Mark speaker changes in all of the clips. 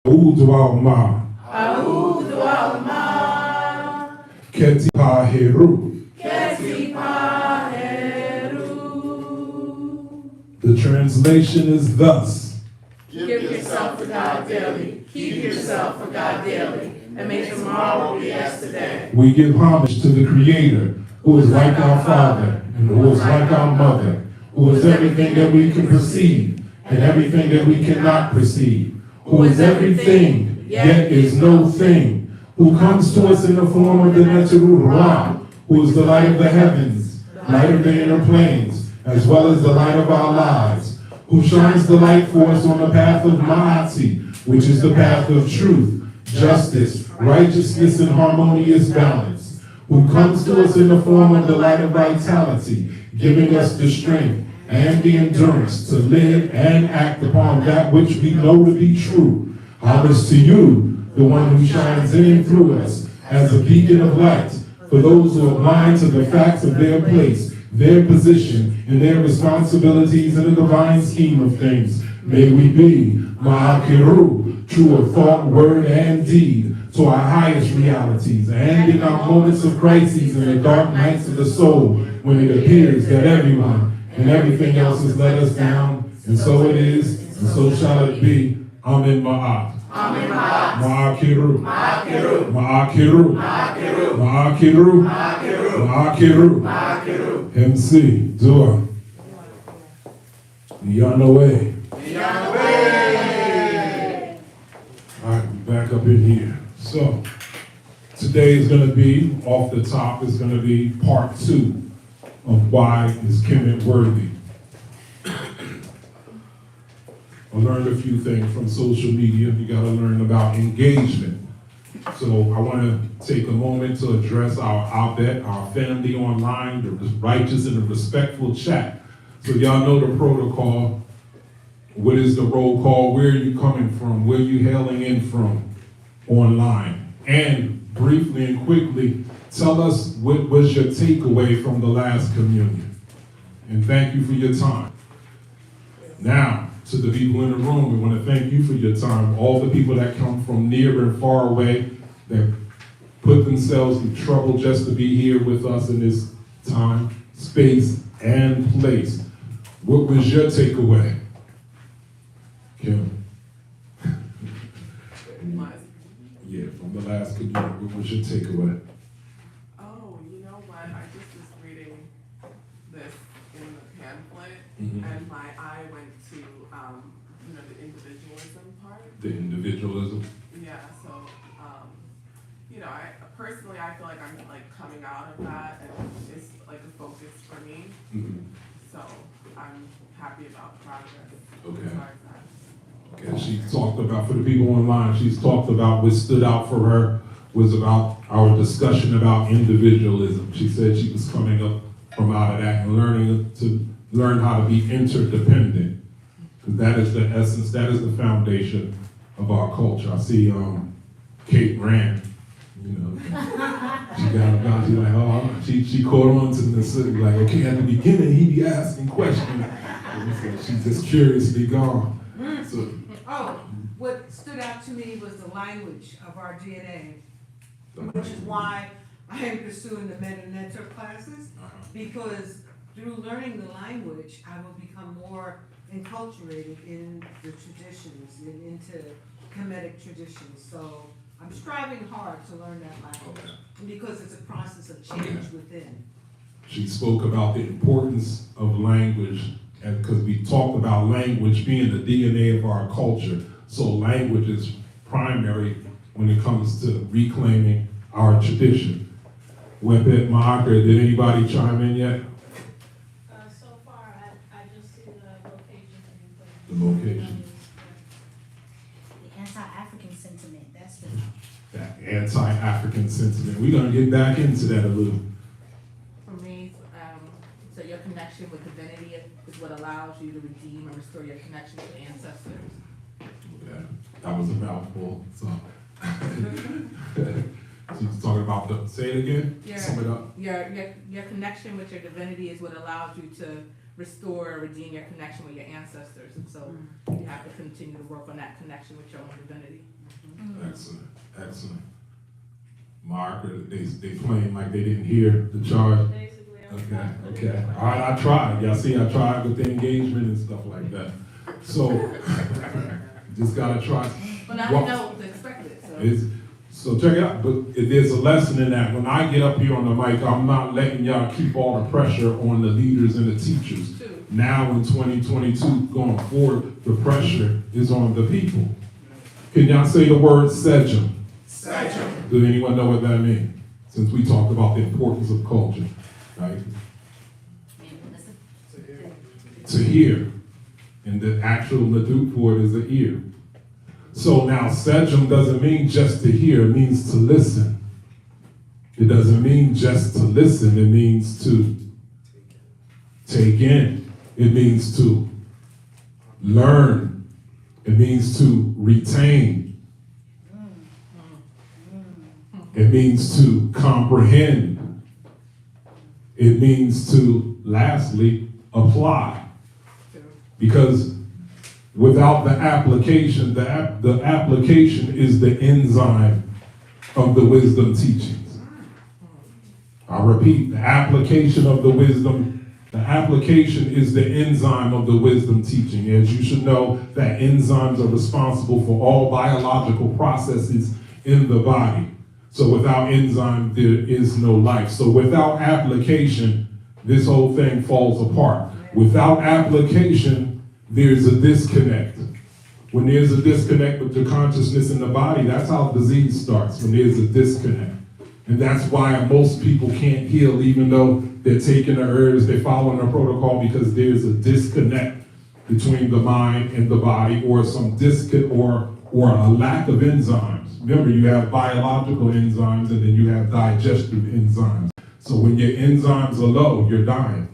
Speaker 1: Udualma. Keti Paheru. The translation is thus.
Speaker 2: Give yourself for God daily. Keep yourself for God daily. And may tomorrow be as today.
Speaker 1: We give homage to the Creator, who is like our Father, and who is like our Mother, who is everything that we can perceive, and everything that we cannot perceive, who is everything, yet is no thing, who comes to us in the form of the Neteru Ra, who is the light of the heavens, light of the inner planes, as well as the light of our lives, who shines the light for us on the path of Ma'ati, which is the path of truth, justice, righteousness, and harmonious balance, who comes to us in the form of the light of vitality, giving us the strength and the endurance to live and act upon that which we know to be true. Homage to you, the one who shines in and through us as a beacon of light for those who are blind to the facts of their place, their position, and their responsibilities in the divine scheme of things. May we be Ma'akiru, true of thought, word, and deed, to our highest realities, and in our moments of crises and the dark nights of the soul, when it appears that everyone and everything else has let us down, and so it is, and so shall it be. Amen Ma'at.
Speaker 2: Amen Ma'at.
Speaker 1: Ma'akiru.
Speaker 2: Ma'akiru.
Speaker 1: Ma'akiru.
Speaker 2: Ma'akiru.
Speaker 1: Ma'akiru.
Speaker 2: Ma'akiru.
Speaker 1: Ma'akiru.
Speaker 2: Ma'akiru.
Speaker 1: MC, Dua. Yanawe. All right, back up in here. So, today is going to be, off the top, is going to be part 2 of why is Kemet worthy. I learned a few things from social media. You got to learn about engagement. So I want to take a moment to address our family online, the righteous and the respectful chat. So y'all know the protocol. What is the roll call? Where are you coming from? Where are you hailing in from online? And briefly and quickly, tell us what was your takeaway from the last communion. And thank you for your time. Now, to the people in the room, we want to thank you for your time. All the people that come from near and far away, that put themselves in trouble just to be here with us in this time, space, and place. What was your takeaway? Kim? Yeah, from the last communion, what was your takeaway?
Speaker 3: Oh, you know what? I just was reading this in the pamphlet, and my eye went to, the individualism part.
Speaker 1: The individualism?
Speaker 3: Yeah, so, I personally, I feel like I'm coming out of that, and it's like a focus for me. So I'm happy about progress.
Speaker 1: Okay.
Speaker 3: As far as that.
Speaker 1: Okay, she talked about, for the people online, she's talked about what stood out for her was about our discussion about individualism. She said she was coming up from out of that and learn how to be interdependent. Because that is the essence, that is the foundation of our culture. I see Kate Rand, she got about, she's like, she caught on to the city, like, okay, at the beginning he be asking questions. She's just curiously gone. So,
Speaker 4: what stood out to me was the language of our DNA, which is why I am pursuing the Meta classes, because through learning the language, I will become more enculturated in the traditions and into Kemetic traditions. So I'm striving hard to learn that language, because it's a process of change within.
Speaker 1: She spoke about the importance of language, and because we talked about language being the DNA of our culture. So language is primary when it comes to reclaiming our tradition. Wepet Maakra, did anybody chime in yet?
Speaker 5: So far, I just see the location.
Speaker 1: The location.
Speaker 5: The anti-African sentiment, that's the...
Speaker 1: That anti-African sentiment. We're going to get back into that a little.
Speaker 6: For me, so your connection with divinity is what allows you to redeem and restore your connection to ancestors.
Speaker 1: Yeah, that was a mouthful. So she was talking about say it again. Sum it up.
Speaker 6: Your connection with your divinity is what allows you to restore or redeem your connection with your ancestors, and so you have to continue to work on that connection with your own divinity.
Speaker 1: Ark, or they playing like they didn't hear the charge?
Speaker 5: Basically,
Speaker 1: Okay. All right, I tried. Y'all see, I tried with the engagement and stuff like that. So, just gotta try.
Speaker 6: Well, now you know to expect it, so.
Speaker 1: So check it out, but there's a lesson in that. When I get up here on the mic, I'm not letting y'all keep all the pressure on the leaders and the teachers.
Speaker 6: True.
Speaker 1: Now in 2022, going forward, the pressure is on the people. Can y'all say the word sejam?
Speaker 2: Sejam.
Speaker 1: Does anyone know what that means? Since we talked about the importance of culture, right? To hear. And the actual Laduk for it is an ear. So now sejam doesn't mean just to hear, it means to listen. It doesn't mean just to listen, it means to take in. It means to learn. It means to retain. It means to comprehend. It means to, lastly, apply. Because without the application, the application is the enzyme of the wisdom teachings. I repeat, the application is the enzyme of the wisdom teaching. As you should know, that enzymes are responsible for all biological processes in the body. So without enzyme, there is no life. So without application, this whole thing falls apart. Without application, there's a disconnect. When there's a disconnect with your consciousness in the body, that's how disease starts, when there's a disconnect. And that's why most people can't heal, even though they're taking the herbs, they're following the protocol, because there's a disconnect between the mind and the body, or some disconnect, or a lack of enzymes. Remember, you have biological enzymes, and then you have digestive enzymes. So when your enzymes are low, you're dying.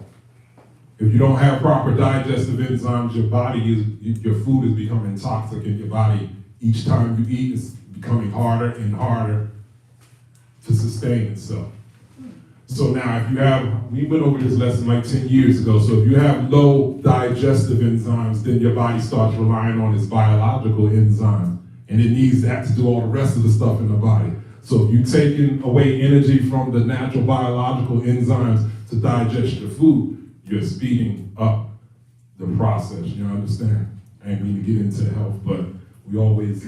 Speaker 1: If you don't have proper digestive enzymes, your food is becoming toxic in your body. Each time you eat, it's becoming harder and harder to sustain itself. So now we went over this lesson like 10 years ago, so if you have low digestive enzymes, then your body starts relying on its biological enzymes, and it needs that to do all the rest of the stuff in the body. So if you're taking away energy from the natural biological enzymes to digest your food, you're speeding up the process, you understand? I ain't mean to get into health, but we always,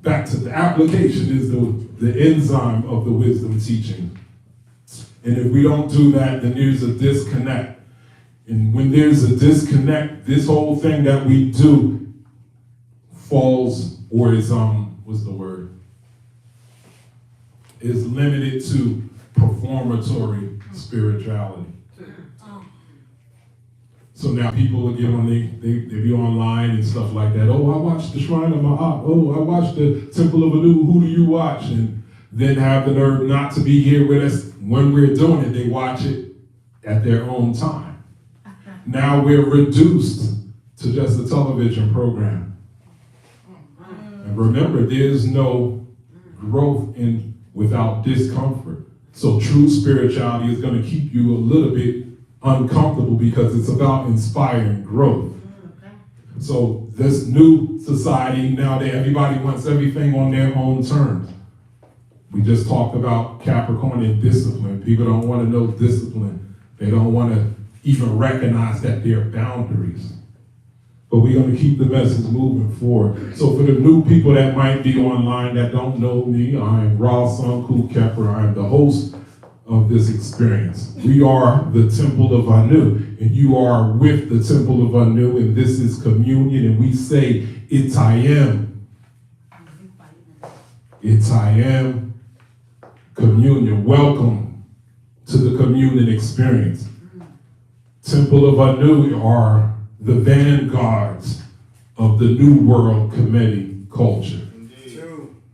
Speaker 1: back to the application is the enzyme of the wisdom teaching. And if we don't do that, then there's a disconnect. And when there's a disconnect, this whole thing that we do falls, or is, is limited to performatory spirituality. So now people will get on, they be online and stuff like that. Oh, I watched the Shrine of Ma'at. Oh, I watched the Temple of Anu. Who do you watch? And then have the nerve not to be here with us when we're doing it. They watch it at their own time. Now we're reduced to just a television program. And remember, there's no growth without discomfort. So true spirituality is going to keep you a little bit uncomfortable, because it's about inspiring growth. So this new society now, that everybody wants everything on their own terms. We just talked about Capricornian discipline. People don't want to know discipline. They don't want to even recognize that there are boundaries. But we're going to keep the message moving forward. So for the new people that might be online that don't know me, I'm Ra Sanku Kepper. I'm the host of this experience. We are the Temple of Anu, and you are with the Temple of Anu, and this is communion, and we say, Itayim. Itayim, communion. Welcome to the communion experience. Temple of Anu are the vanguards of the New World Kemet culture.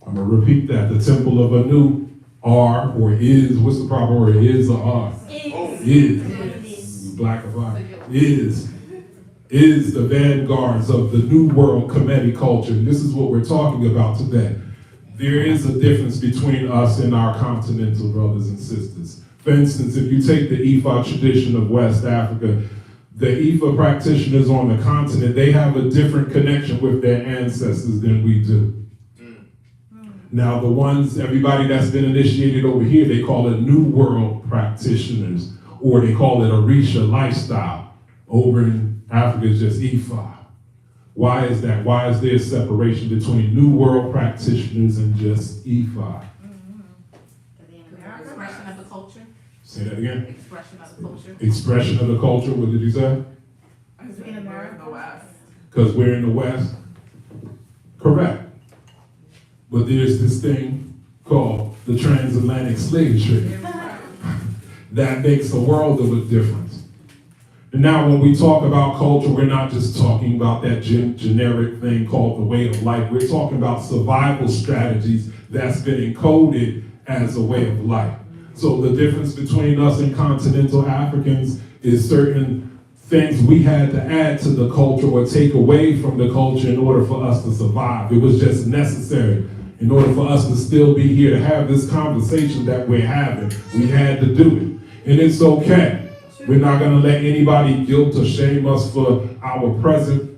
Speaker 1: I'm going to repeat that. The Temple of Anu are, or is, what's the proper word? Is or are? Is. Black of eye. Is the vanguards of the New World Kemet culture. And this is what we're talking about today. There is a difference between us and our continental brothers and sisters. For instance, if you take the Ifa tradition of West Africa, the Ifa practitioners on the continent, they have a different connection with their ancestors than we do. Now the ones, everybody that's been initiated over here, they call it New World practitioners, or they call it Orisha lifestyle. Over in Africa, it's just Ifa. Why is that? Why is there a separation between New World practitioners and just Ifa?
Speaker 6: Expression of the culture.
Speaker 1: Say that again.
Speaker 6: Expression of the culture.
Speaker 1: Expression of the culture, what did you say?
Speaker 3: I said we're in the West.
Speaker 1: Because we're in the West? Correct. But there's this thing called the transatlantic slave trade. That makes a world of a difference. And now when we talk about culture, we're not just talking about that generic thing called the way of life. We're talking about survival strategies that's been encoded as a way of life. So the difference between us and continental Africans is certain things we had to add to the culture or take away from the culture in order for us to survive. It was just necessary. In order for us to still be here to have this conversation that we're having, we had to do it. And it's okay. We're not going to let anybody guilt or shame us for our present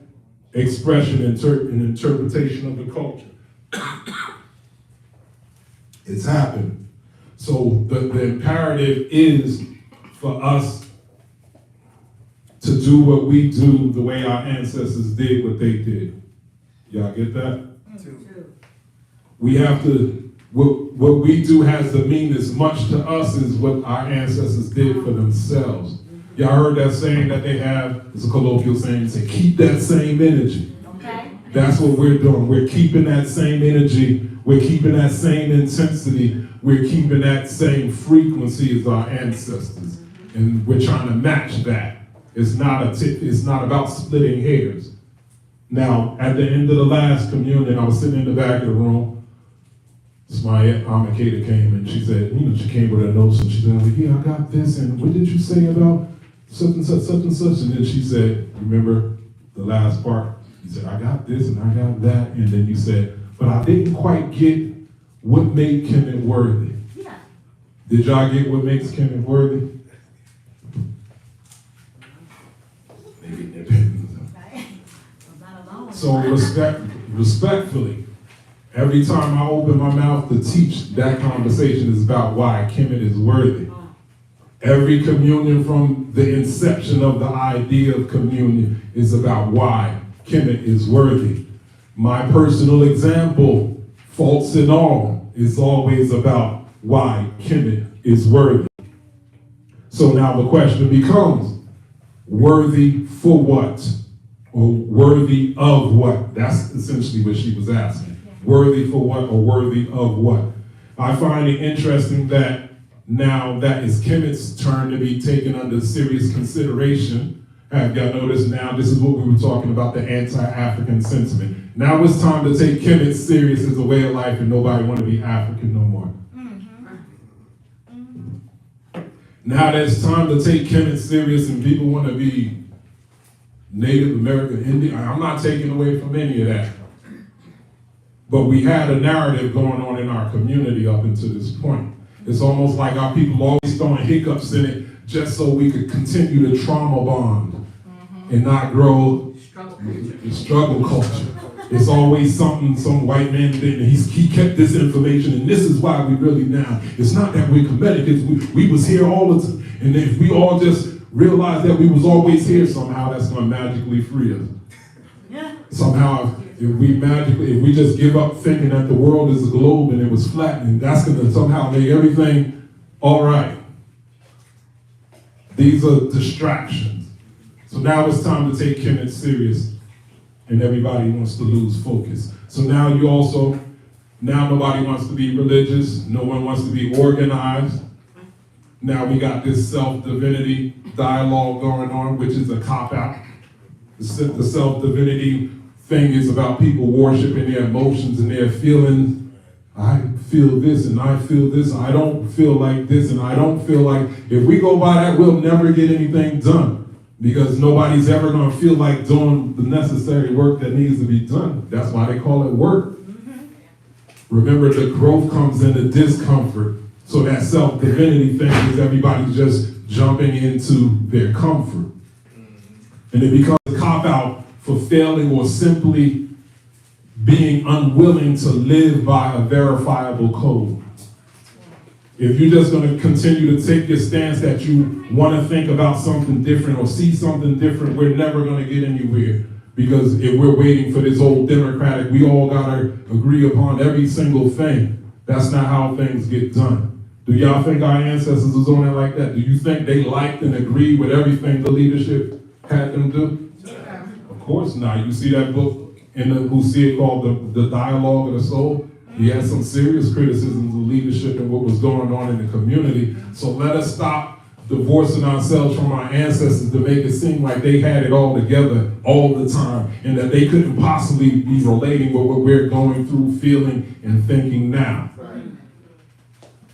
Speaker 1: expression and interpretation of the culture. It's happened. So the imperative is for us to do what we do the way our ancestors did what they did. Y'all get that? We have to, what we do has to mean as much to us as what our ancestors did for themselves. Y'all heard that saying that they have, it's a colloquial saying, say, keep that same energy.
Speaker 6: Okay.
Speaker 1: That's what we're doing. We're keeping that same energy. We're keeping that same intensity. We're keeping that same frequency as our ancestors. And we're trying to match that. It's not about splitting hairs. Now, at the end of the last communion, I was sitting in the back of the room. My Aunt Amakeda came and she said, she came with her notes and she said, yeah, I got this, and what did you say about such and such, such and such? And then she said, remember the last part? You said, I got this and I got that, and then you said, but I didn't quite get what made Kemet worthy.
Speaker 6: Yeah.
Speaker 1: Did y'all get what makes Kemet worthy? Maybe it depends. So respectfully, every time I open my mouth to teach, that conversation is about why Kemet is worthy. Every communion from the inception of the idea of communion is about why Kemet is worthy. My personal example, faults and all, is always about why Kemet is worthy. So now the question becomes, worthy for what? Or worthy of what? That's essentially what she was asking. Worthy for what or worthy of what? I find it interesting that now that it's Kemet's turn to be taken under serious consideration. Have y'all noticed now this is what we were talking about, the anti-African sentiment. Now it's time to take Kemet serious as a way of life and nobody want to be African no more. Now that it's time to take Kemet serious and people want to be Native American, Indian. I'm not taking away from any of that. But we had a narrative going on in our community up until this point. It's almost like our people always throwing hiccups in it just so we could continue to trauma bond and not grow struggle culture. It's always something, some white man did, and he kept this information, and this is why we really now. It's not that we're Kemeticans, we was here all the time, and if we all just realize that we was always here, somehow that's going to magically free us. Somehow, if we just give up thinking that the world is a globe and it was flat, and that's going to somehow make everything all right. These are distractions. So now it's time to take Kemet serious, and everybody wants to lose focus. So now now nobody wants to be religious, no one wants to be organized. Now we got this self-divinity dialogue going on, which is a cop-out. The self-divinity thing is about people worshiping their emotions and their feelings. I feel this and I feel this. I don't feel like this and I don't feel like. If we go by that, we'll never get anything done because nobody's ever going to feel like doing the necessary work that needs to be done. That's why they call it work. Remember, the growth comes in the discomfort. So that self-divinity thing is everybody just jumping into their comfort. And it becomes a cop-out for failing or simply being unwilling to live by a verifiable code. If you're just going to continue to take your stance that you want to think about something different or see something different, we're never going to get anywhere. Because if we're waiting for this old democratic, we all got to agree upon every single thing. That's not how things get done. Do y'all think our ancestors was on it like that? Do you think they liked and agreed with everything the leadership had them do?
Speaker 6: Yeah.
Speaker 1: Of course not. You see that book in the who see it called the Dialogue of the Soul? He had some serious criticisms of leadership and what was going on in the community. So let us stop divorcing ourselves from our ancestors to make it seem like they had it all together all the time and that they couldn't possibly be relating with what we're going through, feeling, and thinking now.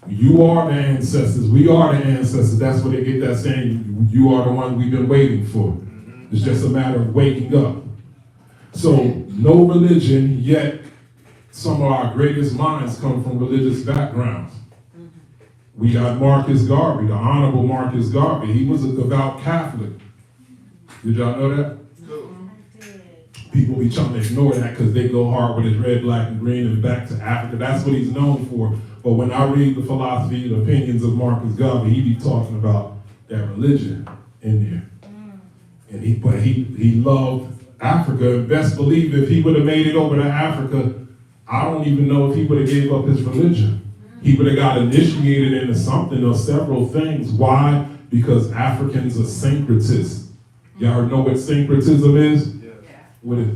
Speaker 1: You are the ancestors. We are the ancestors. That's where they get that saying, you are the one we've been waiting for. It's just a matter of waking up. So no religion, yet some of our greatest minds come from religious backgrounds. We got Marcus Garvey, the Honorable Marcus Garvey. He was a devout Catholic. Did y'all know that? People be trying to ignore that because they go hard with his red, black, and green and back to Africa. That's what he's known for. But when I read the philosophy, the opinions of Marcus Garvey, he be talking about that religion in there. And he loved Africa. And best believe if he would have made it over to Africa, I don't even know if he would have gave up his religion. He would have got initiated into something or several things. Why? Because Africans are syncretists. Y'all know what syncretism is?
Speaker 7: Yeah.
Speaker 1: What is it?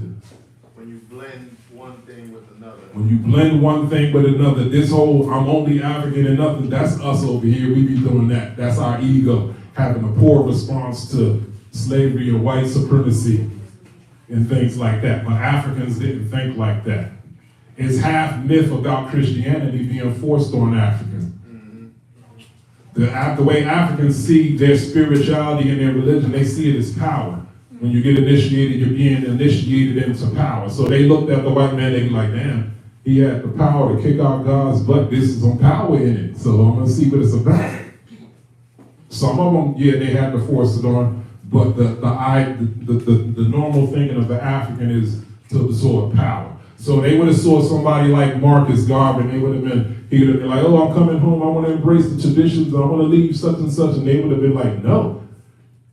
Speaker 7: When you blend one thing with another.
Speaker 1: When you blend one thing with another, this whole I'm only African and nothing, that's us over here. We be doing that. That's our ego, having a poor response to slavery and white supremacy and things like that. But Africans didn't think like that. It's half myth about Christianity being forced on Africans. The way Africans see their spirituality and their religion, they see it as power. When you get initiated, you're being initiated into power. So they looked at the white man, they be like, damn, he had the power to kick out God's butt. This is some power in it. So I'm gonna see what it's about. Some of them, yeah, they had to force it on, but the normal thinking of the African is to absorb power. So they would have saw somebody like Marcus Garvey, and he would have been like, oh, I'm coming home, I want to embrace the traditions, I want to leave such and such, and they would have been like, no.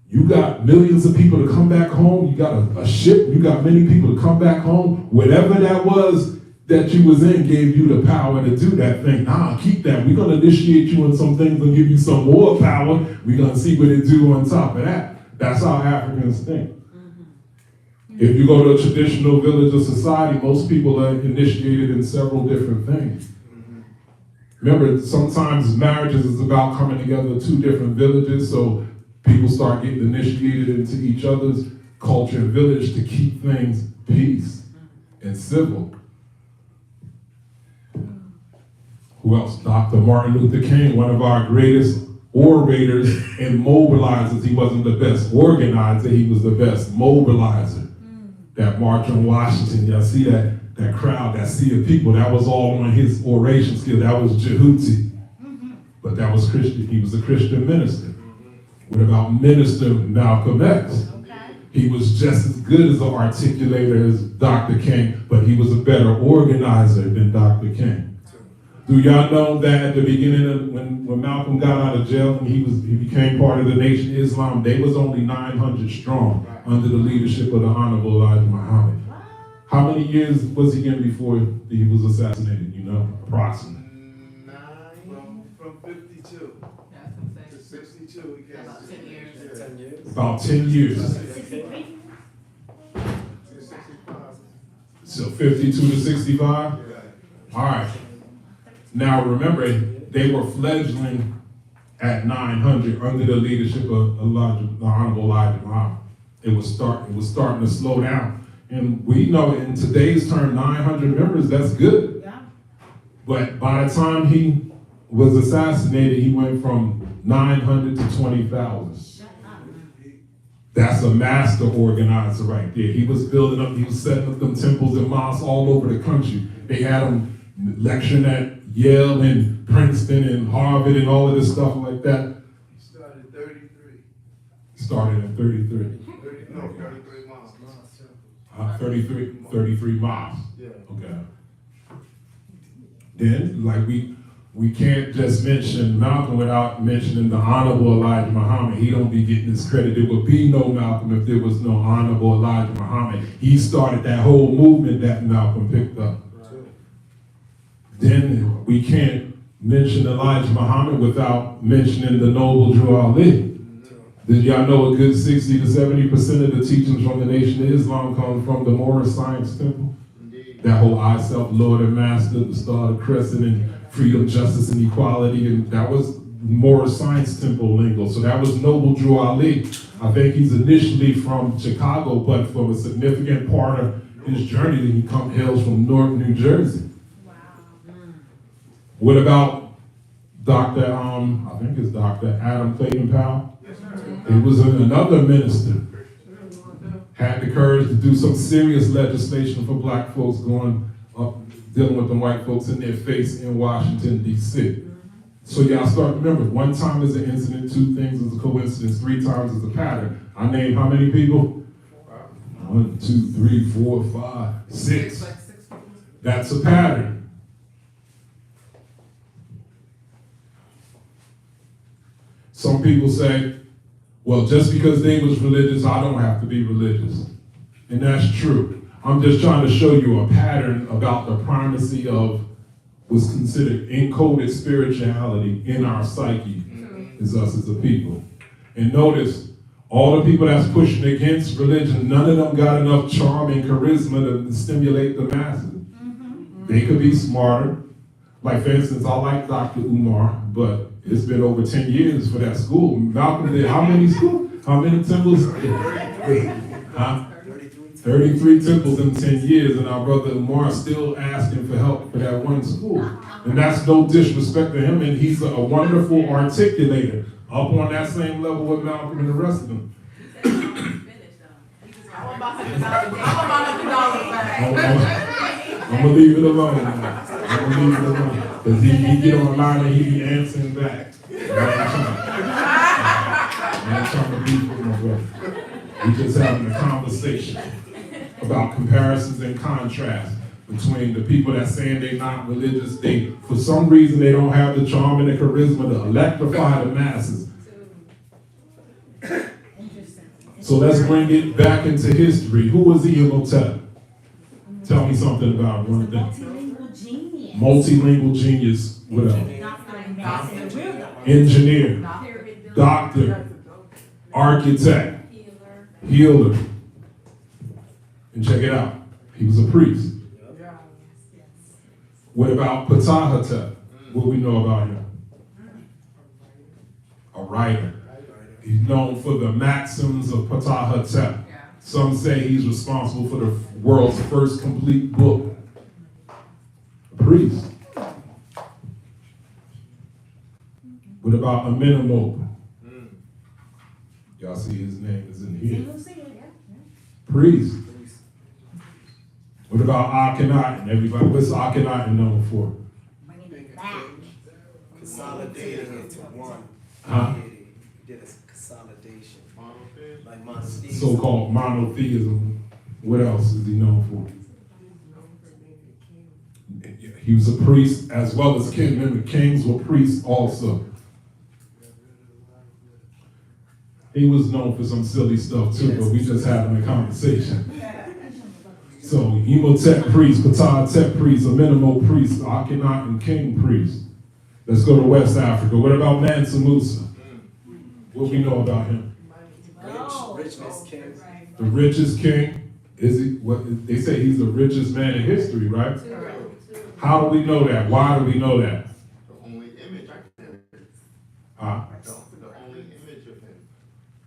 Speaker 1: You got millions of people to come back home, you got a ship, you got many people to come back home. Whatever that was that you was in gave you the power to do that thing. Nah, keep that. We're going to initiate you in some things and give you some more power. We're going to see what it do on top of that. That's how Africans think. If you go to a traditional village or society, most people are initiated in several different things. Remember, sometimes marriages is about coming together two different villages, so people start getting initiated into each other's culture and village to keep things peace and civil. Who else? Dr. Martin Luther King, one of our greatest orators and mobilizers. He wasn't the best organizer, he was the best mobilizer. That march on Washington, y'all see that crowd, that sea of people, that was all on his oration skill. That was Jehuti. But that was Christian. He was a Christian minister. What about Minister Malcolm X? He was just as good as an articulator as Dr. King, but he was a better organizer than Dr. King. Do y'all know that at the beginning of when Malcolm got out of jail and he became part of the Nation of Islam, they was only 900 strong under the leadership of the Honorable Elijah Muhammad. How many years was he in before he was assassinated, you know, approximately?
Speaker 7: From 52
Speaker 6: That's what I'm
Speaker 7: to
Speaker 6: saying.
Speaker 7: 62, he gets
Speaker 6: About 10 years.
Speaker 7: 10 years.
Speaker 1: About 10 years.
Speaker 7: 65.
Speaker 1: So 52 to 65? All right. Now remember, they were fledgling at 900 under the leadership of the Honorable Elijah Muhammad. It was starting to slow down. And we know in today's term, 900 members, that's good.
Speaker 4: Yeah.
Speaker 1: But by the time he was assassinated, he went from 900 to 20,000. That's a master organizer right there. He was building up, he was setting up them temples and mosques all over the country. They had him lecturing at Yale and Princeton and Harvard and all of this stuff like that.
Speaker 7: He started in 33.
Speaker 1: Started in 33.
Speaker 7: 33 miles.
Speaker 1: 33 miles.
Speaker 7: Yeah.
Speaker 1: God. Then, like we can't just mention Malcolm without mentioning the Honorable Elijah Muhammad. He don't be getting this credit. There would be no Malcolm if there was no Honorable Elijah Muhammad. He started that whole movement that Malcolm picked up. Then we can't mention Elijah Muhammad without mentioning the Noble Drew Ali. Did y'all know a good 60 to 70% of the teachings from the Nation of Islam come from the Moorish Science Temple?
Speaker 7: Indeed.
Speaker 1: That whole I, self, Lord, and Master, the Star, the Crescent, and freedom, justice, and equality, and that was Moorish Science Temple lingo. So that was Noble Drew Ali. I think he's initially from Chicago, but from a significant part of his journey, he hails from Newark, New Jersey.
Speaker 5: Wow.
Speaker 1: What about Dr. I think it's Dr. Adam Clayton Powell? He was another minister. Had the courage to do some serious legislation for black folks going up, dealing with the white folks in their face in Washington, D.C. So y'all start to remember, one time is an incident, two things is a coincidence, three times is a pattern. I named how many people? 1, 2, 3, 4, 5, 6.
Speaker 3: Like 6 people.
Speaker 1: That's a pattern. Some people say, well, just because they was religious, I don't have to be religious. And that's true. I'm just trying to show you a pattern about the primacy of what's considered encoded spirituality in our psyche as us as a people. And notice, all the people that's pushing against religion, none of them got enough charm and charisma to stimulate the masses. They could be smarter. Like, for instance, I like Dr. Umar, but it's been over 10 years for that school. Malcolm did how many schools? How many temples? Huh? 33 temples in 10 years, and our brother Umar still asking for help for that one school. And that's no disrespect to him, and he's a wonderful articulator, up on that same level with Malcolm and the rest of them.
Speaker 3: I want my $100 back.
Speaker 1: I'm gonna leave it alone. I'm gonna leave it alone. Because he get online and he be answering back. I ain't trying to beat with my brother. We just having a conversation about comparisons and contrasts between the people that saying they're not religious. They, for some reason, they don't have the charm and the charisma to electrify the masses. So let's bring it back into history. Who was Imhotep? Tell me something about one of them.
Speaker 5: Multilingual genius.
Speaker 1: Multilingual genius. What else? Engineer, doctor, architect, healer. And check it out. He was a priest. What about Ptah? What we know about him? A writer. He's known for the maxims of Ptah. Some say he's responsible for the world's first complete book. A priest. What about Amenemhotep? Y'all see his name is in here. Priest. What about Akhenaten? Everybody, what's Akhenaten known for?
Speaker 8: Consolidating it to one.
Speaker 1: Huh?
Speaker 8: He did a consolidation. Like monotheism.
Speaker 1: So-called monotheism. What else is he known for? He was a priest as well as king. Remember, kings were priests also. He was known for some silly stuff too, but we just having a conversation. So, Imhotep priest, Ptah priest, Amenemhotep priest, Akhenaten king priest. Let's go to West Africa. What about Mansa Musa? What we know about him?
Speaker 8: Richness king.
Speaker 1: The richest king? Is he? What they say he's the richest man in history, right? How do we know that? Why do we know that?
Speaker 7: The only image I can
Speaker 1: Huh?
Speaker 7: the only image of him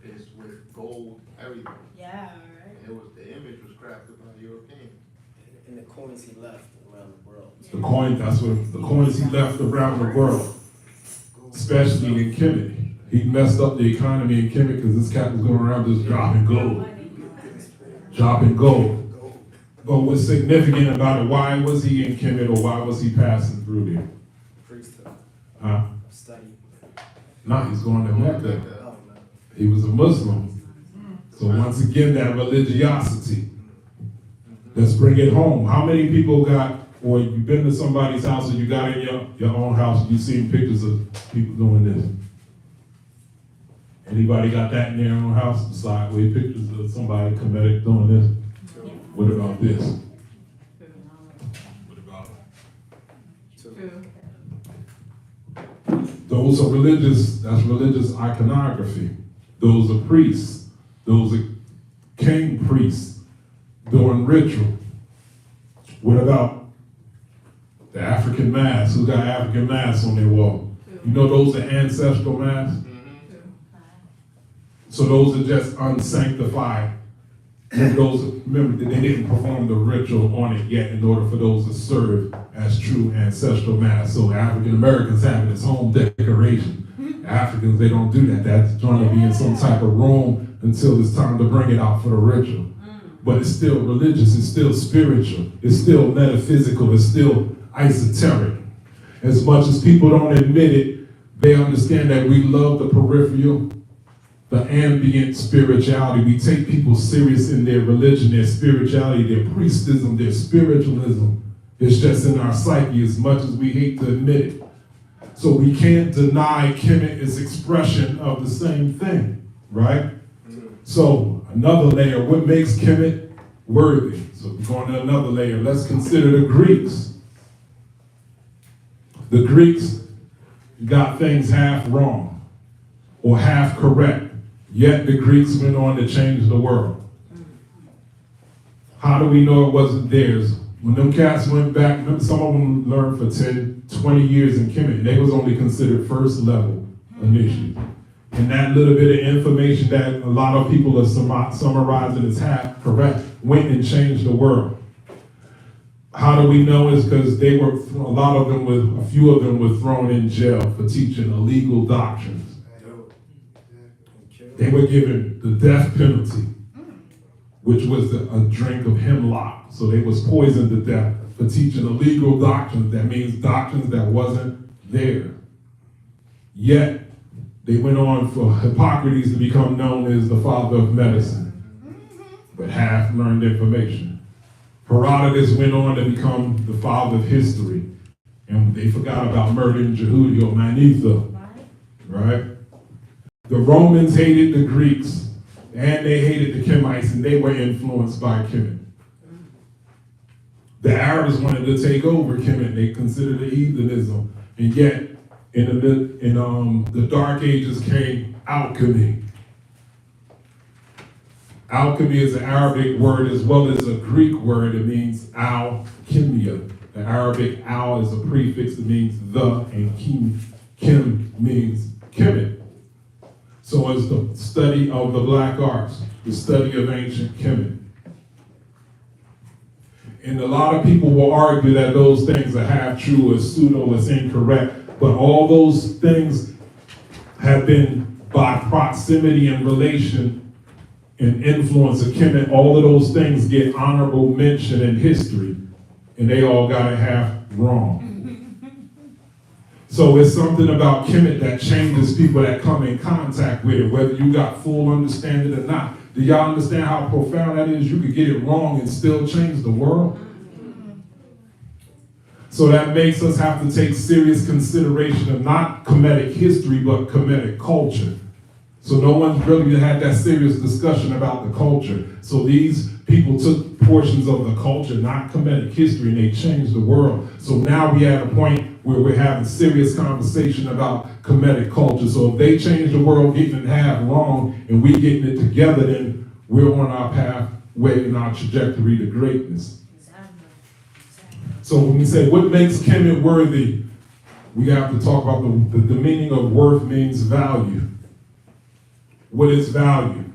Speaker 7: is with gold, everything.
Speaker 5: Yeah,
Speaker 7: And it was the image was crafted by Europeans.
Speaker 8: And the coins he left around the world.
Speaker 1: The coin, that's what the coins he left around the world, especially in Kemet. He messed up the economy in Kemet because this cat was going around just dropping gold. Dropping gold. But what's significant about it, why was he in Kemet or why was he passing through there?
Speaker 8: Priesthood.
Speaker 1: Huh?
Speaker 8: Study.
Speaker 1: No, he's going to Mecca.
Speaker 8: Oh, no.
Speaker 1: He was a Muslim. So once again, that religiosity. Let's bring it home. How many people got, or you've been to somebody's house and you got in your own house and you've seen pictures of people doing this? Anybody got that in their own house? The sideway pictures of somebody Kemetic doing this? What about this? What about those are religious, that's religious iconography. Those are priests. Those are king priests doing ritual. What about the African mask? Who got African masks on their wall? You know those are ancestral masks? So those are just unsanctified. And those, remember, they didn't perform the ritual on it yet in order for those to serve as true ancestral masks. So African Americans have it as home decoration. Africans, they don't do that. That's going to be in some type of room until it's time to bring it out for the ritual. But it's still religious, it's still spiritual, it's still metaphysical, it's still esoteric. As much as people don't admit it, they understand that we love the peripheral, the ambient spirituality. We take people serious in their religion, their spirituality, their priestism, their spiritualism. It's just in our psyche as much as we hate to admit it. So we can't deny Kemet is expression of the same thing, right? So another layer, what makes Kemet worthy? So we're going to another layer. Let's consider the Greeks. The Greeks got things half wrong or half correct. Yet the Greeks went on to change the world. How do we know it wasn't theirs? When them cats went back, remember some of them learned for 10, 20 years in Kemet. They was only considered first level initially. And that little bit of information that a lot of people are summarizing as half correct went and changed the world. How do we know? Is because they were, a few of them were thrown in jail for teaching illegal doctrines. They were given the death penalty, which was a drink of hemlock. So they was poisoned to death for teaching illegal doctrines. That means doctrines that wasn't there. Yet, they went on for Hippocrates to become known as the father of medicine, but half learned information. Herodotus went on to become the father of history, and they forgot about murdering Jehudi or Manetho, right? The Romans hated the Greeks, and they hated the Kemites, and they were influenced by Kemet. The Arabs wanted to take over Kemet. They considered it heathenism, and yet in the Dark Ages came alchemy. Alchemy is an Arabic word as well as a Greek word. It means alchemia. The Arabic al is a prefix that means the, and kim means Kemet. So it's the study of the black arts, the study of ancient Kemet. And a lot of people will argue that those things are half true or pseudo or incorrect, but all those things have been by proximity and relation and influence of Kemet. All of those things get honorable mention in history, and they all got it half wrong. So it's something about Kemet that changes people that come in contact with it, whether you got full understanding or not. Do y'all understand how profound that is? You could get it wrong and still change the world. So that makes us have to take serious consideration of not Kemetic history, but Kemetic culture. So no one's really had that serious discussion about the culture. So these people took portions of the culture, not Kemetic history, and they changed the world. So now we at a point where we're having serious conversation about Kemetic culture. So if they change the world, getting it half wrong, and we getting it together, then we're on our pathway in our trajectory to greatness. So when we say what makes Kemet worthy, we have to talk about the meaning of worth means value. What is value?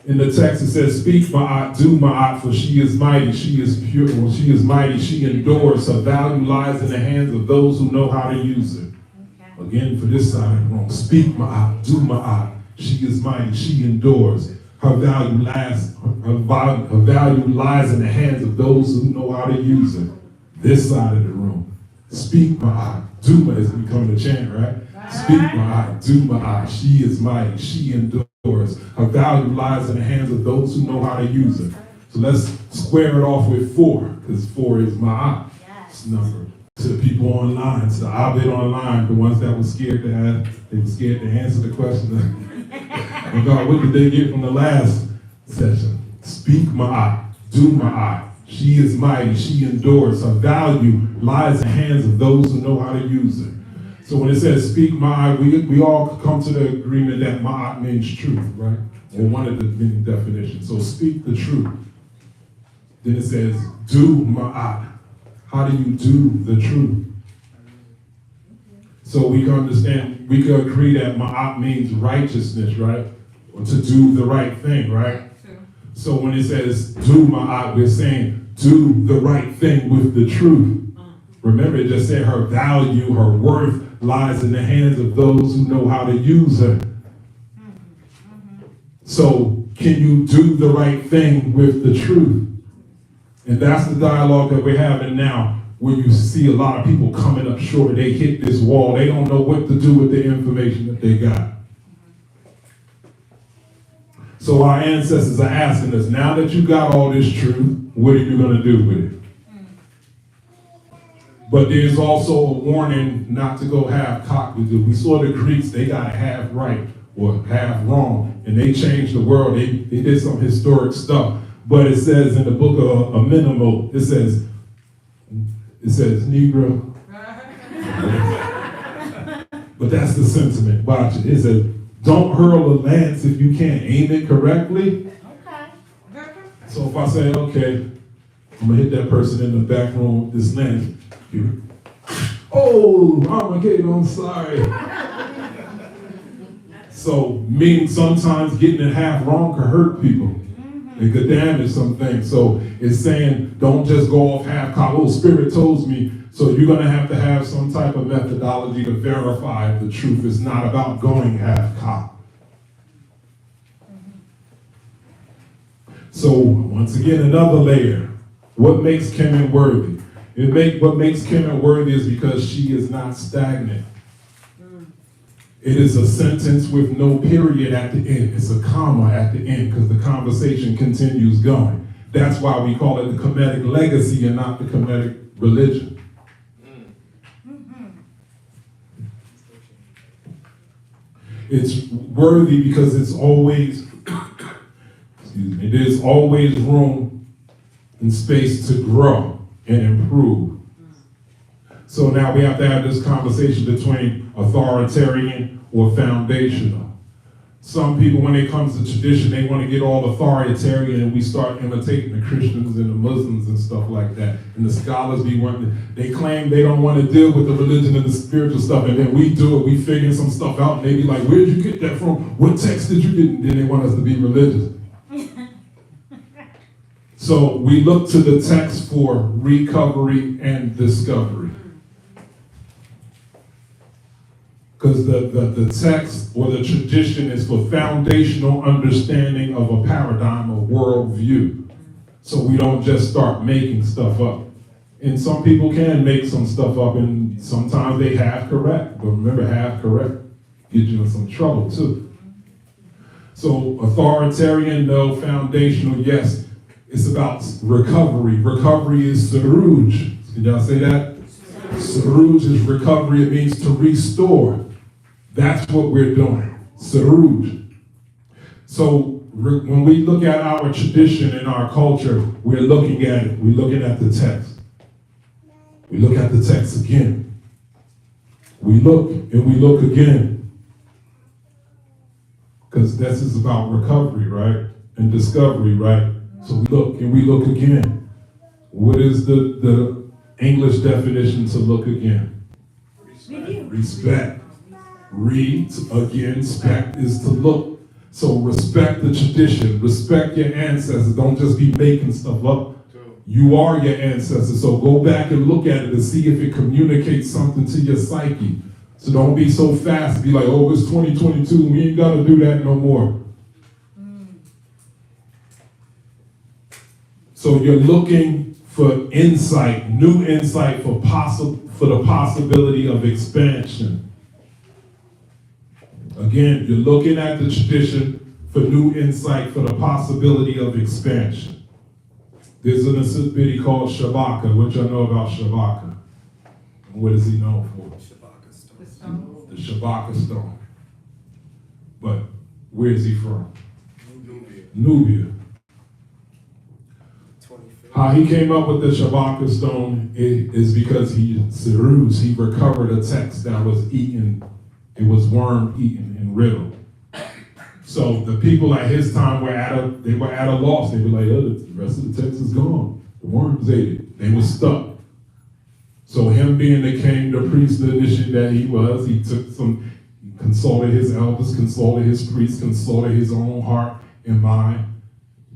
Speaker 1: In the text it says, speak ma'at, do ma'at, for she is mighty, she is pure, well, she is mighty, she endures, her value lies in the hands of those who know how to use it. Okay. Again, for this side of the room, speak ma'at, do ma'at, she is mighty, she endures. Her value lies in the hands of those who know how to use it. This side of the room, speak ma'at, do ma'at, is becoming a chant, right? Speak ma'at, do ma'at, she is mighty, she endures. Her value lies in the hands of those who know how to use it. So let's square it off with 4, because 4 is my number. To the people online, to the Abid online, the ones that were scared to ask, they were scared to answer the question. Oh God, what did they get from the last session? Speak ma'at, do ma'at. She is mighty, she endures. Her value lies in the hands of those who know how to use her. So when it says speak ma'at, we all come to the agreement that ma'at means truth, right? Or one of the many definitions. So speak the truth. Then it says do ma'at. How do you do the truth? So we can understand, we can agree that ma'at means righteousness, right? Or to do the right thing, right? So when it says do ma'at, we're saying do the right thing with the truth. Remember, it just said her value, her worth lies in the hands of those who know how to use her. So can you do the right thing with the truth? And that's the dialogue that we're having now, where you see a lot of people coming up short. They hit this wall. They don't know what to do with the information that they got. So our ancestors are asking us, now that you got all this truth, what are you going to do with it? But there's also a warning not to go half cocked with it. We saw the Greeks, they got it half right or half wrong, and they changed the world. They did some historic stuff. But it says in the book of Amenemo, it says Negro. But that's the sentiment. Watch it. It says, don't hurl a lance if you can't aim it correctly.
Speaker 6: Okay.
Speaker 1: So if I say, okay, I'm gonna hit that person in the back room with this lance. Oh, Armageddon, I'm sorry. So meaning sometimes getting it half wrong could hurt people. It could damage some things. So it's saying don't just go off half cocked. Oh, Spirit told me. So you're going to have some type of methodology to verify the truth. It's not about going half cocked. So once again, another layer. What makes Kemet worthy? What makes Kemet worthy is because she is not stagnant. It is a sentence with no period at the end. It's a comma at the end because the conversation continues going. That's why we call it the Kemetic legacy and not the Kemetic religion. It's worthy because it's always, there's always room and space to grow and improve. So now we have to have this conversation between authoritarian or foundational. Some people, when it comes to tradition, they want to get all authoritarian and we start imitating the Christians and the Muslims and stuff like that. And the scholars they claim they don't want to deal with the religion and the spiritual stuff, and then we do it, we figure some stuff out, and they be like, where'd you get that from? What text did you get? And then they want us to be religious. So we look to the text for recovery and discovery. Because the text or the tradition is for foundational understanding of a paradigm or worldview. So we don't just start making stuff up. And some people can make some stuff up, and sometimes they half correct. But remember, half correct gets you in some trouble too. So authoritarian, no. Foundational, yes. It's about recovery. Recovery is Saruj. Can y'all say that? Saruj is recovery. It means to restore. That's what we're doing. Saruj. So when we look at our tradition and our culture, we're looking at it. We're looking at the text. We look at the text again. We look and we look again. Because this is about recovery, right? And discovery, right? So we look and we look again. What is the English definition to look again? Respect. Read again, spect is to look. So respect the tradition, respect your ancestors. Don't just be making stuff up. You are your ancestors. So go back and look at it and see if it communicates something to your psyche. So don't be so fast, be like, oh, it's 2022, we ain't gotta do that no more. So you're looking for insight, new insight for the possibility of expansion. Again, you're looking at the tradition for new insight for the possibility of expansion. There's an city called Shabaka. What y'all know about Shabaka? What is he known for?
Speaker 8: Shabaka stone.
Speaker 4: The stone.
Speaker 1: The Shabaka stone. But where is he from? Nubia.
Speaker 8: 25th.
Speaker 1: How he came up with the Shabaka stone is because he recovered a text that was eaten, it was worm eaten and riddled. So the people at his time were at a loss. They were like, oh, the rest of the text is gone. The worms ate it. They were stuck. So him being the king, the priest, the initiate that he was, he consulted his elders, consulted his priests, consulted his own heart and mind,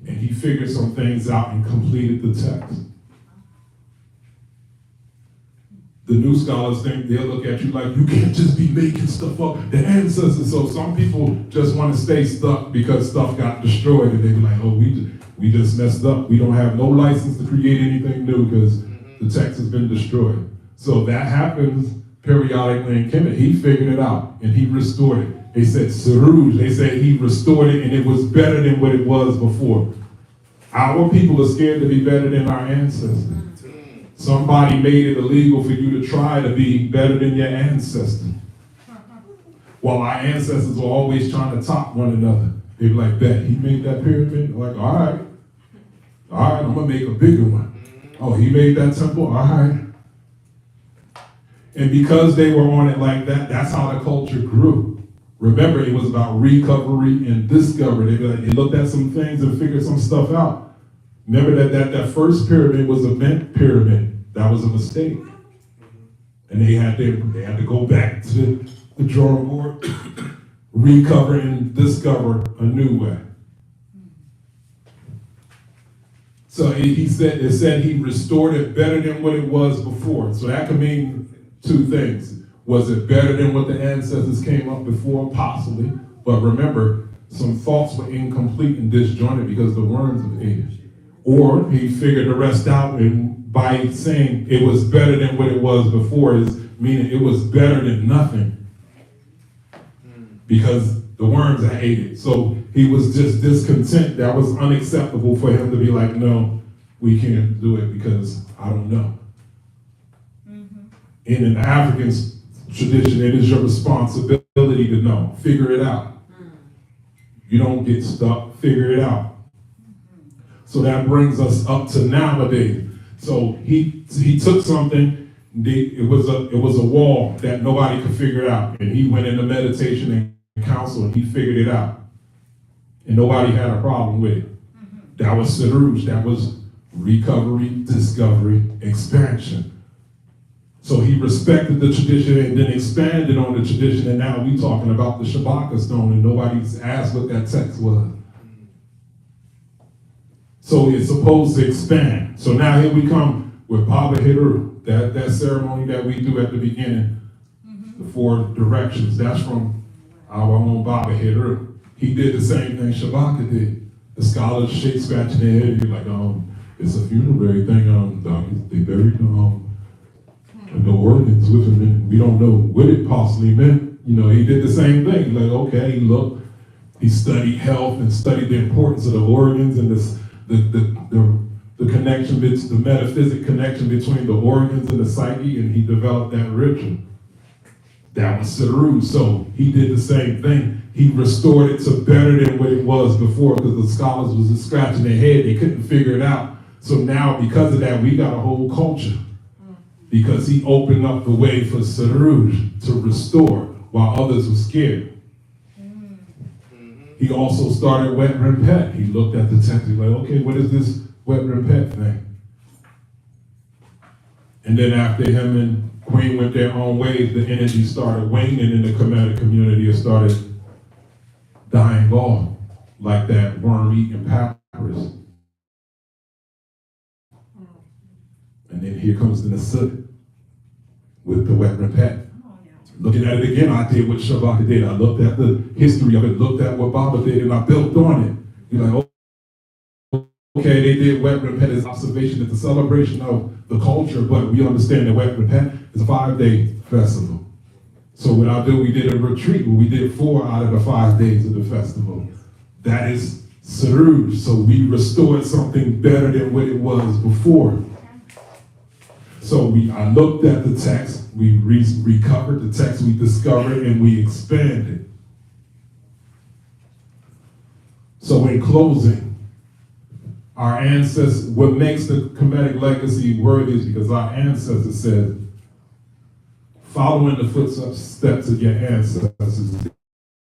Speaker 1: and he figured some things out and completed the text. The new scholars think they'll look at you like you can't just be making stuff up. The ancestors. So some people just want to stay stuck because stuff got destroyed, and they be like, "Oh, we just messed up. We don't have no license to create anything new because the text has been destroyed." So that happens periodically in Kemet. He figured it out and he restored it. They said Saruj. They said he restored it and it was better than what it was before. Our people are scared to be better than our ancestors. Somebody made it illegal for you to try to be better than your ancestors. While our ancestors were always trying to top one another. They'd be like, bet, he made that pyramid? Like, all right, I'm gonna make a bigger one. Oh, he made that temple? All right. And because they were on it like that, that's how the culture grew. Remember, it was about recovery and discovery. They looked at some things and figured some stuff out. Remember that first pyramid was a bent pyramid. That was a mistake. And they had to go back to the drawing board, recover and discover a new way. So it said he restored it better than what it was before. So that could mean two things. Was it better than what the ancestors came up before? Possibly. But remember, some thoughts were incomplete and disjointed because the worms have ate it. Or he figured the rest out, and by saying it was better than what it was before is meaning it was better than nothing because the worms had ate it. So he was just discontent. That was unacceptable for him to be like, no, we can't do it because I don't know. In an African tradition, it is your responsibility to know. Figure it out. You don't get stuck. Figure it out. So that brings us up to nowadays. So he took something. It was a wall that nobody could figure it out, and he went into meditation and counsel, and he figured it out, and nobody had a problem with it. That was Saruj. That was recovery, discovery, expansion. So he respected the tradition and then expanded on the tradition, and now we talking about the Shabaka stone, and nobody's asked what that text was. So it's supposed to expand. So now here we come with Baba Hiru, that ceremony that we do at the beginning, the 4 directions. That's from our own Baba Hiru. He did the same thing Shabaka did. The scholars shake scratching their head. You're like, it's a funerary thing. They buried the organs with him, and we don't know what it possibly meant. He did the same thing. Like, okay, look, he studied health and studied the importance of the organs and the connection, the metaphysic connection between the organs and the psyche, and he developed that ritual. That was Saru. So he did the same thing. He restored it to better than what it was before because the scholars was just scratching their head. They couldn't figure it out. So now, because of that, we got a whole culture. Because he opened up the way for Saruj to restore while others were scared. He also started Wet Rempet. He looked at the text, he's like, okay, what is this Wet Rempet thing? And then after him and Queen went their own ways, the energy started waning in the Kemetic community and started dying off like that worm-eating papyrus. And then here comes the Nasut with the Wet Rempet. Looking at it again, I did what Shabaka did. I looked at the history of it, looked at what Baba did, and I built on it. You're like, okay, they did Wet Rempet as observation at the celebration of the culture, but we understand that Wet Rempet is a 5-day festival. So what I did, we did a retreat where we did 4 out of the 5 days of the festival. That is Saruj. So we restored something better than what it was before. So I looked at the text, we recovered the text, we discovered, and we expanded. So in closing, our ancestors, what makes the Kemetic legacy worthy is because our ancestors said, following the footsteps of your ancestors,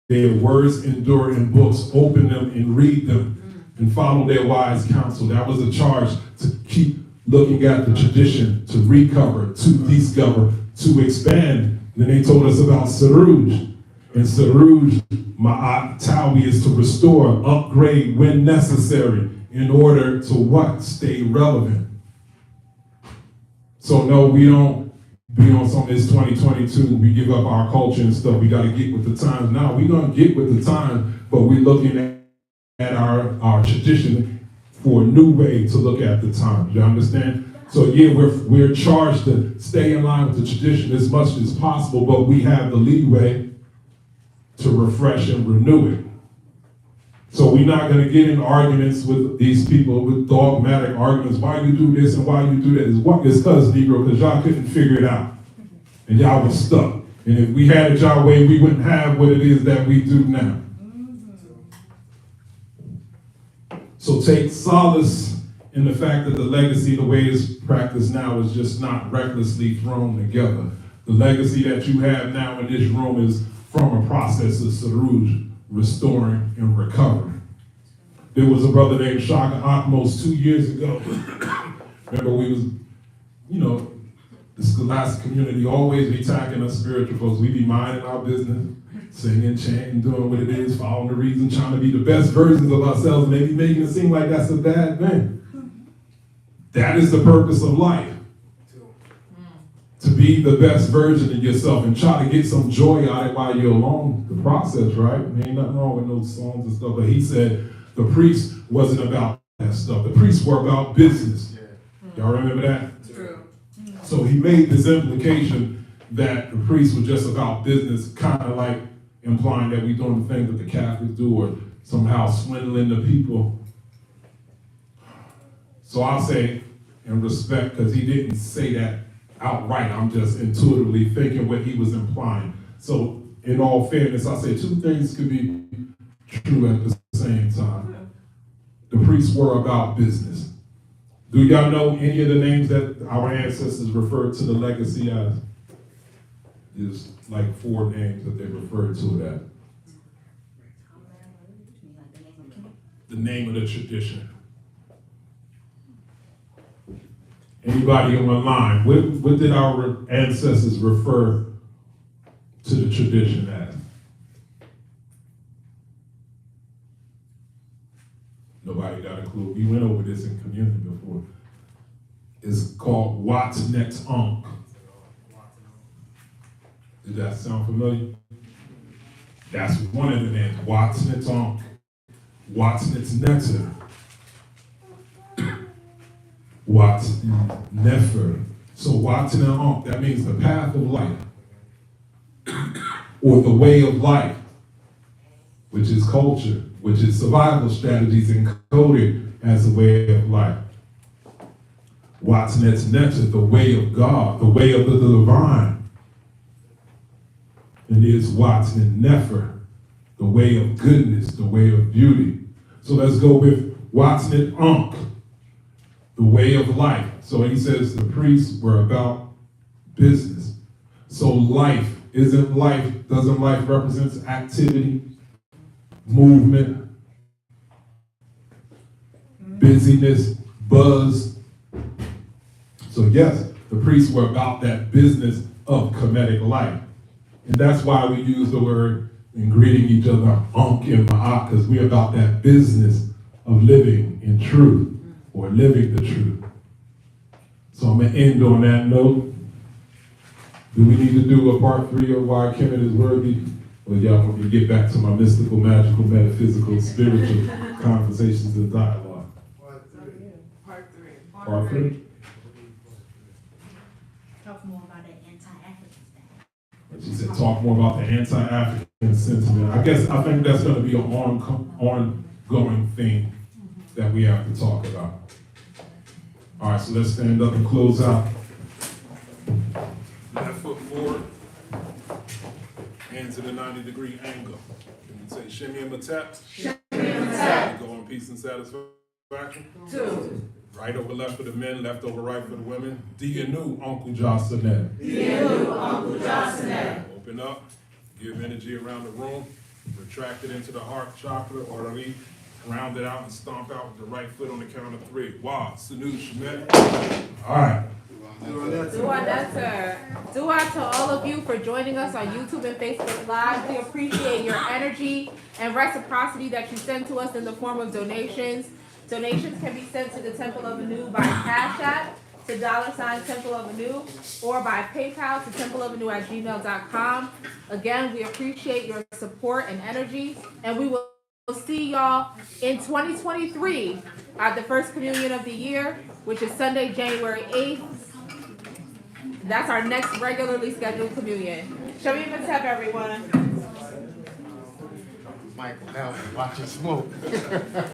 Speaker 1: their words endure in books, open them and read them, and follow their wise counsel. That was a charge to keep looking at the tradition, to recover, to discover, to expand. Then they told us about Saruj. And Saruj, Ma'at Tawi, is to restore, upgrade when necessary in order to what? Stay relevant. So no, we don't be on something, it's 2022, we give up our culture and stuff, we got to get with the times. Now, we're going to get with the times, but we're looking at our tradition for a new way to look at the times. You understand? So yeah, we're charged to stay in line with the tradition as much as possible, but we have the leeway to refresh and renew it. So we're not going to get in arguments with these people, with dogmatic arguments. Why you do this and why you do that? It's because, Negro, because y'all couldn't figure it out. And y'all was stuck. And if we had it y'all way, we wouldn't have what it is that we do now. So take solace in the fact that the legacy, the way it's practiced now, is just not recklessly thrown together. The legacy that you have now in this room is from a process of Saruj, restoring and recovering. There was a brother named Shaka Atmos 2 years ago. Remember, we was, the scholastic community always be attacking us spiritual folks. We be minding our business, singing, chanting, doing what it is, following the reason, trying to be the best versions of ourselves, and they be making it seem like that's a bad thing. That is the purpose of life. To be the best version of yourself and try to get some joy out of it while you're along the process, right? There ain't nothing wrong with those songs and stuff, but he said the priest wasn't about that stuff. The priests were about business. Y'all remember that?
Speaker 3: True.
Speaker 1: So he made this implication that the priests were just about business, kind of like implying that we're doing the things that the Catholics do or somehow swindling the people. So I'll say, in respect, because he didn't say that outright, I'm just intuitively thinking what he was implying. So in all fairness, I say two things could be true at the same time. The priests were about business. Do y'all know any of the names that our ancestors referred to the legacy as? There's like 4 names that they referred to it as. The name of the tradition. Anybody online, what did our ancestors refer to the tradition as? Nobody got a clue. We went over this in community before. It's called Watnet Ankh. Did that sound familiar? That's one of the names, Watnet Ankh. Watnet Netter. Wat Nefer. So Watnet Ankh, that means the path of life, or the way of life, which is culture, which is survival strategies encoded as a way of life. Watnet Netter, the way of God, the way of the divine. And there's Watnet Nefer, the way of goodness, the way of beauty. So let's go with Watnet Ankh, the way of life. So he says the priests were about business. So doesn't life represent activity, movement, busyness, buzz? So yes, the priests were about that business of Kemetic life. And that's why we use the word in greeting each other, Ankh and Ma'at, because we're about that business of living in truth, or living the truth. So I'm going to end on that note. Do we need to do a part 3 of why Kemet is worthy? Or y'all want me to get back to my mystical, magical, metaphysical, spiritual conversations and dialogue?
Speaker 3: Part 3.
Speaker 1: Part 3?
Speaker 5: Talk more about that anti-African stuff.
Speaker 1: She said talk more about the anti-African sentiment. I think that's going to be an ongoing going thing that we have to talk about. All right, so let's stand up and close out. Left foot forward, hands in a 90-degree angle. Can we say shimmy and matap?
Speaker 2: Shimmy and matap.
Speaker 1: Go in peace and satisfaction.
Speaker 2: 2.
Speaker 1: Right over left for the men, left over right for the women. Do you know Uncle Jocelyn?
Speaker 2: Do you know Uncle Jocelyn?
Speaker 1: Open up, give energy around the room, retract it into the heart chakra, or round it out and stomp out with the right foot on the count of 3. Wow, Sanu Shemet. All right.
Speaker 6: Dua to all of you for joining us on YouTube and Facebook Live. We appreciate your energy and reciprocity that you send to us in the form of donations. Donations can be sent to the Temple of Anu by Cash App to $ Temple of Anu, or by PayPal to templeofanu@gmail.com. Again, we appreciate your support and energy, and we will see y'all in 2023 at the first communion of the year, which is Sunday, January 8th. That's our next regularly scheduled communion. Show me Matep, everyone.
Speaker 7: Michael, now watch it smoke.